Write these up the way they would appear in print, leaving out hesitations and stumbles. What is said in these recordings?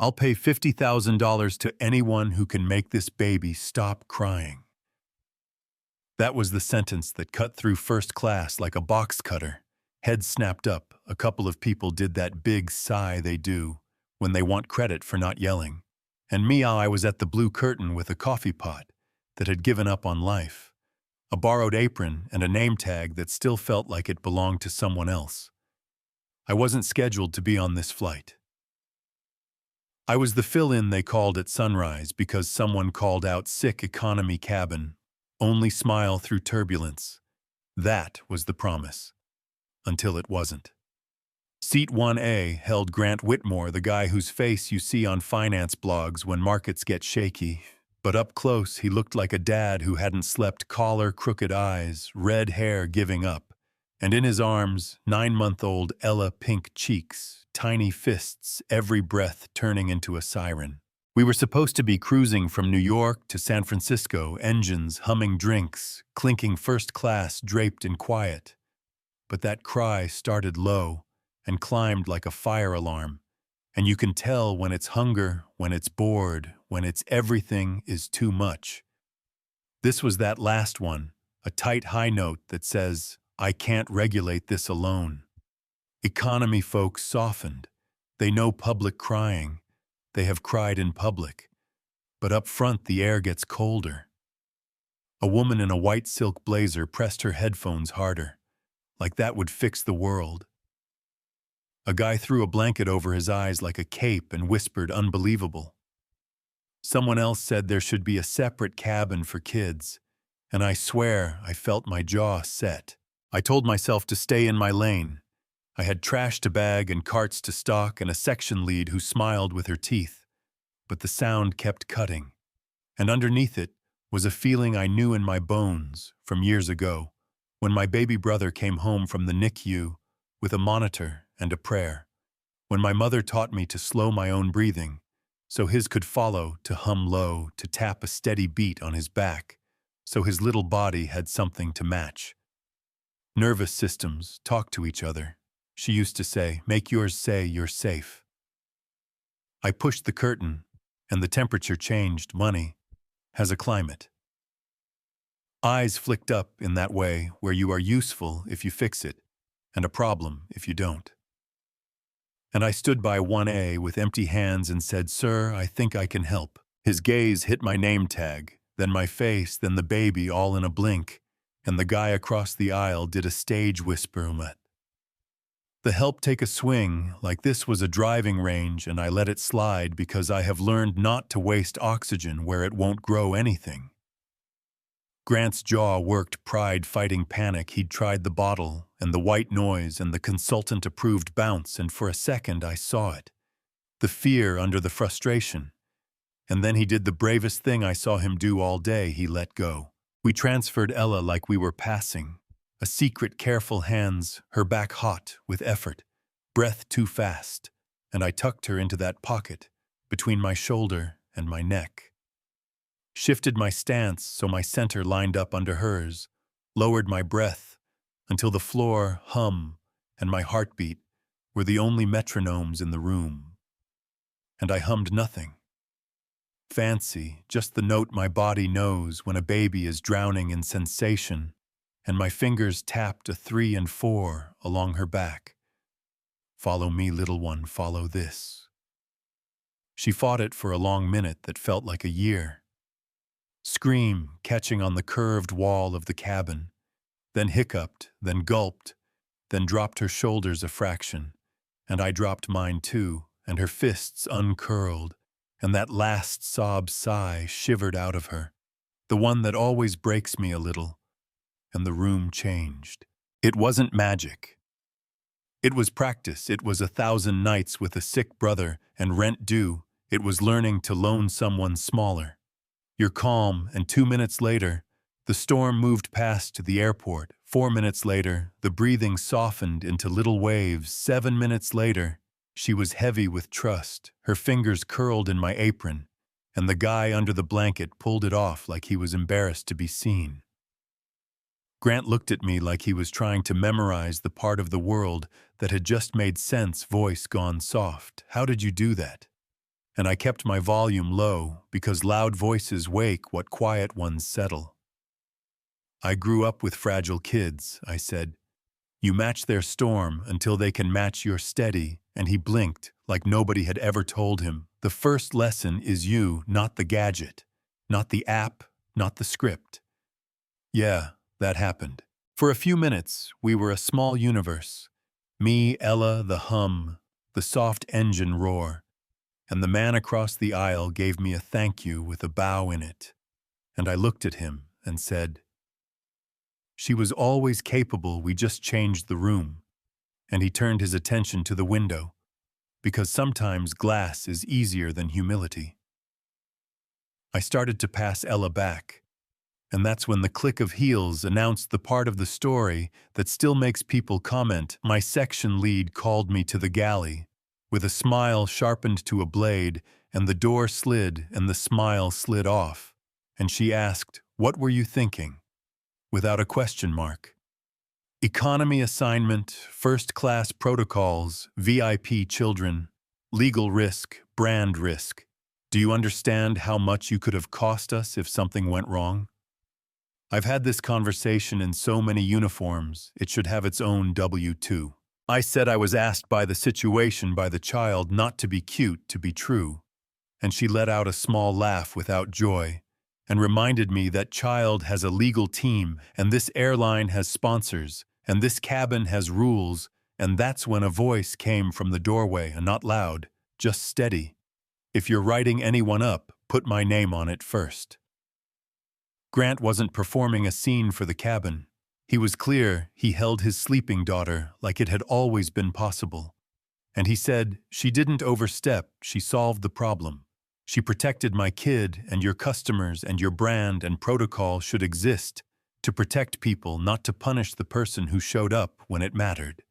I'll pay $50,000 to anyone who can make this baby stop crying. That was the sentence that cut through first class like a box cutter. Head snapped up, a couple of people did that big sigh they do when they want credit for not yelling. And me, I was at the blue curtain with a coffee pot that had given up on life, a borrowed apron and a name tag that still felt like it belonged to someone else. I wasn't scheduled to be on this flight. I was the fill-in they called at sunrise because someone called out sick economy cabin, only smile through turbulence. That was the promise. Until it wasn't. Seat 1A held Grant Whitmore, the guy whose face you see on finance blogs when markets get shaky. But up close, he looked like a dad who hadn't slept, collar, crooked eyes, red hair giving up. And in his arms, 9-month-old Ella, pink cheeks, tiny fists, every breath turning into a siren. We were supposed to be cruising from New York to San Francisco, engines humming drinks, clinking first class draped in quiet. But that cry started low and climbed like a fire alarm. And you can tell when it's hunger, when it's bored, when it's everything is too much. This was that last one, a tight high note that says, I can't regulate this alone. Economy folks softened. They know public crying. They have cried in public. But up front the air gets colder. A woman in a white silk blazer pressed her headphones harder, like that would fix the world. A guy threw a blanket over his eyes like a cape and whispered unbelievable. Someone else said there should be a separate cabin for kids, and I swear I felt my jaw set. I told myself to stay in my lane. I had trash to bag and carts to stock and a section lead who smiled with her teeth. But the sound kept cutting, and underneath it was a feeling I knew in my bones from years ago, when my baby brother came home from the NICU with a monitor and a prayer, when my mother taught me to slow my own breathing so his could follow, to hum low, to tap a steady beat on his back so his little body had something to match. Nervous systems talk to each other. She used to say, make yours say you're safe. I pushed the curtain, and the temperature changed. Money has a climate. Eyes flicked up in that way where you are useful if you fix it, and a problem if you don't. And I stood by 1A with empty hands and said, Sir, I think I can help. His gaze hit my name tag, then my face, then the baby all in a blink, and the guy across the aisle did a stage whisper. The help take a swing like this was a driving range, and I let it slide because I have learned not to waste oxygen where it won't grow anything. Grant's jaw worked, pride fighting panic. He'd tried the bottle and the white noise and the consultant-approved bounce, and for a second I saw it. The fear under the frustration. And then he did the bravest thing I saw him do all day. He let go. We transferred Ella like we were passing. A secret, careful hands, her back hot with effort, breath too fast, and I tucked her into that pocket between my shoulder and my neck. Shifted my stance so my center lined up under hers, lowered my breath until the floor, hum, and my heartbeat were the only metronomes in the room. And I hummed nothing. Fancy, just the note my body knows when a baby is drowning in sensation, and my fingers tapped a 3 and 4 along her back. Follow me, little one, follow this. She fought it for a long minute that felt like a year. Scream catching on the curved wall of the cabin, then hiccuped, then gulped, then dropped her shoulders a fraction, and I dropped mine too, and her fists uncurled, and that last sob sigh shivered out of her, the one that always breaks me a little, and the room changed. It wasn't magic. It was practice. It was 1,000 nights with a sick brother and rent due. It was learning to loan someone smaller. You're calm, and 2 minutes later, the storm moved past to the airport. 4 minutes later, the breathing softened into little waves. 7 minutes later, she was heavy with trust, her fingers curled in my apron, and the guy under the blanket pulled it off like he was embarrassed to be seen. Grant looked at me like he was trying to memorize the part of the world that had just made sense, voice gone soft. How did you do that? and I kept my volume low because loud voices wake what quiet ones settle. I grew up with fragile kids, I said. You match their storm until they can match your steady, and he blinked like nobody had ever told him. The first lesson is you, not the gadget, not the app, not the script. Yeah, that happened. For a few minutes, we were a small universe. Me, Ella, the hum, the soft engine roar, and the man across the aisle gave me a thank you with a bow in it. And I looked at him and said, "She was always capable, we just changed the room." And he turned his attention to the window, because sometimes glass is easier than humility. I started to pass Ella back, and that's when the click of heels announced the part of the story that still makes people comment. My section lead called me to the galley, with a smile sharpened to a blade, and the door slid and the smile slid off, and she asked, "What were you thinking?" Without a question mark. Economy assignment, first-class protocols, VIP children, legal risk, brand risk. Do you understand how much you could have cost us if something went wrong? I've had this conversation in so many uniforms, it should have its own W-2. I said I was asked by the situation by the child not to be cute, to be true, and she let out a small laugh without joy, and reminded me that child has a legal team, and this airline has sponsors, and this cabin has rules, and that's when a voice came from the doorway, and not loud, just steady. If you're writing anyone up, put my name on it first. Grant wasn't performing a scene for the cabin. He was clear he held his sleeping daughter like it had always been possible. And he said, "She didn't overstep, she solved the problem. She protected my kid, and your customers and your brand and protocol should exist to protect people, not to punish the person who showed up when it mattered."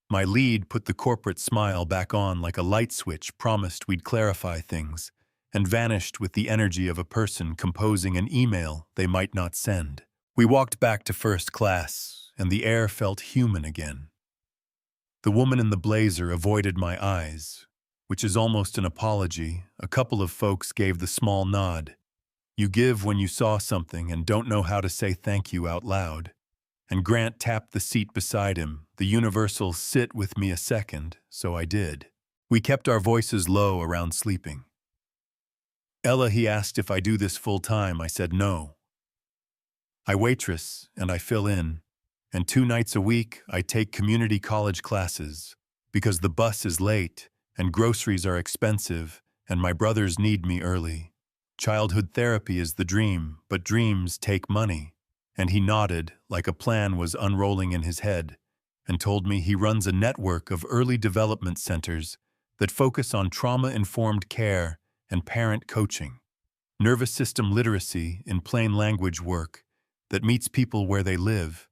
My lead put the corporate smile back on like a light switch, promised we'd clarify things, and vanished with the energy of a person composing an email they might not send. We walked back to first class, and the air felt human again. The woman in the blazer avoided my eyes, which is almost an apology. A couple of folks gave the small nod. You give when you saw something and don't know how to say thank you out loud. And Grant tapped the seat beside him, the universal "sit with me a second," so I did. We kept our voices low around sleeping. "Ella," he asked if I do this full time. I said no. I waitress and I fill in, and 2 nights a week I take community college classes, because the bus is late and groceries are expensive and my brothers need me early. Childhood therapy is the dream, but dreams take money. And he nodded like a plan was unrolling in his head, and told me he runs a network of early development centers that focus on trauma-informed care and parent coaching, nervous system literacy in plain language work that meets people where they live.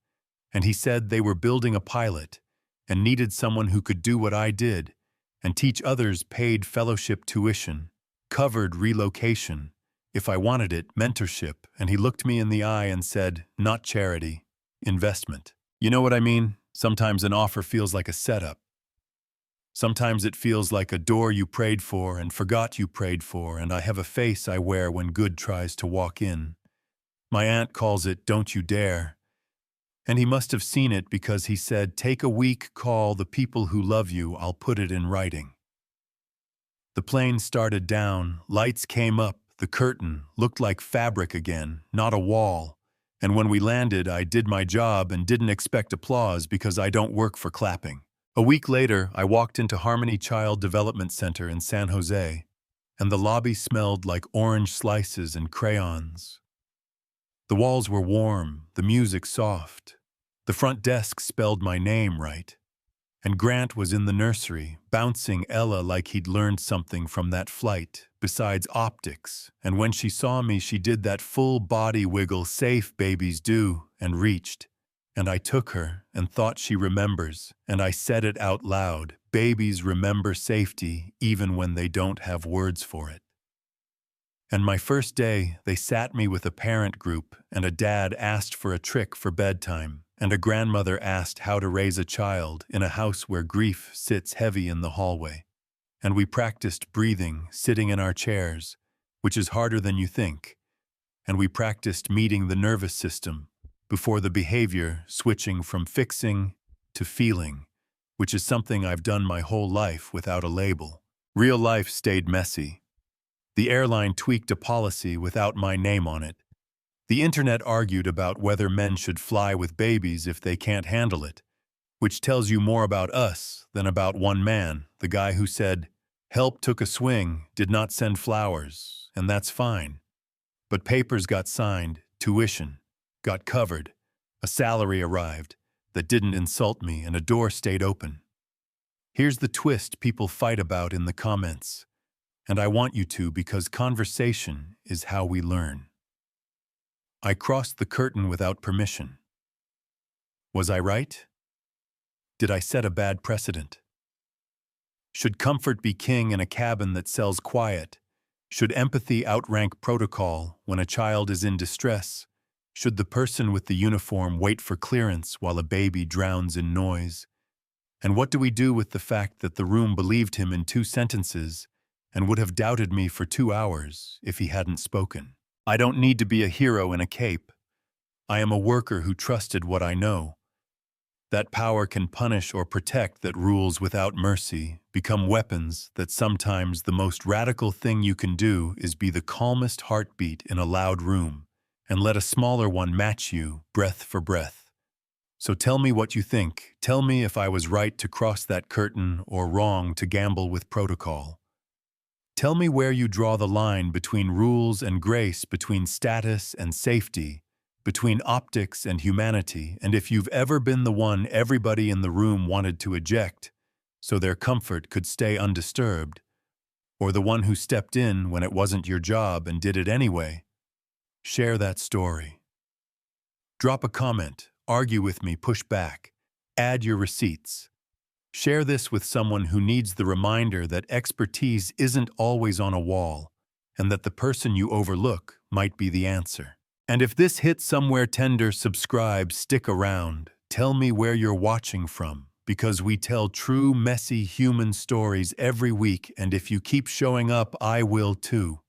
And he said they were building a pilot and needed someone who could do what I did and teach others paid fellowship tuition, covered relocation, if I wanted it, mentorship. And he looked me in the eye and said, "Not charity, investment." You know what I mean? Sometimes an offer feels like a setup. Sometimes it feels like a door you prayed for and forgot you prayed for, and I have a face I wear when good tries to walk in. My aunt calls it "Don't You Dare." And he must have seen it because he said, "Take a week, call the people who love you, I'll put it in writing." The plane started down, lights came up, the curtain looked like fabric again, not a wall. And when we landed, I did my job and didn't expect applause because I don't work for clapping. A week later, I walked into Harmony Child Development Center in San Jose, and the lobby smelled like orange slices and crayons. The walls were warm, the music soft. The front desk spelled my name right. And Grant was in the nursery, bouncing Ella like he'd learned something from that flight, besides optics. And when she saw me, she did that full body wiggle safe babies do, and reached. And I took her and thought she remembers, and I said it out loud. Babies remember safety even when they don't have words for it. And my first day, they sat me with a parent group, and a dad asked for a trick for bedtime, and a grandmother asked how to raise a child in a house where grief sits heavy in the hallway. And we practiced breathing, sitting in our chairs, which is harder than you think. And we practiced meeting the nervous system before the behavior switching from fixing to feeling, which is something I've done my whole life without a label. Real life stayed messy. The airline tweaked a policy without my name on it. The internet argued about whether men should fly with babies if they can't handle it, which tells you more about us than about one man, the guy who said, "Help took a swing, did not send flowers, and that's fine." But papers got signed, tuition got covered, a salary arrived that didn't insult me, and a door stayed open. Here's the twist people fight about in the comments, and I want you to because conversation is how we learn. I crossed the curtain without permission. Was I right? Did I set a bad precedent? Should comfort be king in a cabin that sells quiet? Should empathy outrank protocol when a child is in distress? Should the person with the uniform wait for clearance while a baby drowns in noise? And what do we do with the fact that the room believed him in 2 sentences and would have doubted me for 2 hours if he hadn't spoken? I don't need to be a hero in a cape. I am a worker who trusted what I know. That power can punish or protect, that rules without mercy become weapons, that sometimes the most radical thing you can do is be the calmest heartbeat in a loud room and let a smaller one match you, breath for breath. So tell me what you think. Tell me if I was right to cross that curtain or wrong to gamble with protocol. Tell me where you draw the line between rules and grace, between status and safety, between optics and humanity, and if you've ever been the one everybody in the room wanted to eject so their comfort could stay undisturbed, or the one who stepped in when it wasn't your job and did it anyway. Share that story. Drop a comment, argue with me, push back, add your receipts. Share this with someone who needs the reminder that expertise isn't always on a wall, and that the person you overlook might be the answer. And if this hit somewhere tender, subscribe, stick around. Tell me where you're watching from, because we tell true, messy human stories every week, and if you keep showing up, I will too.